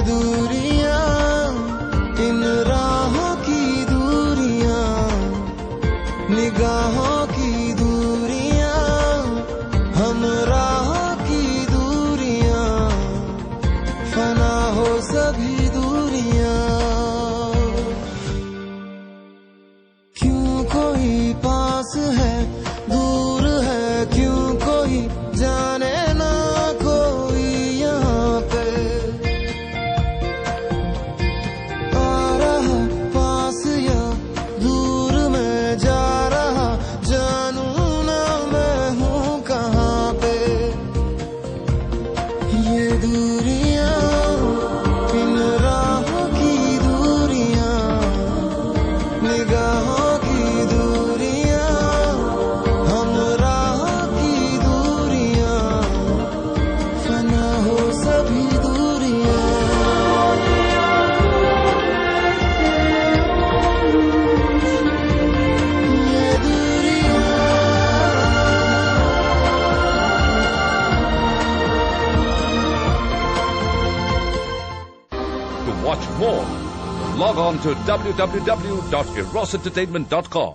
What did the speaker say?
दूरियां, इन राहों की दूरियां, निगाहों की दूरियां, हम राहों की दूरियां, फना हो सभी दूरियां। क्यों कोई पास है दूर है, क्यों कोई जाने ना कोई यहाँ पे आ रहा पास या दूर में जा रहा, जानू ना मैं हूँ कहाँ पे। ये दूरियां, इन राहों की दूरियां, निगाहों की दूरियां, हम राहों की दूरियां, फना हो सभी दूरियां। ये दूरियां, To watch more, log on to www.erosentertainment.com.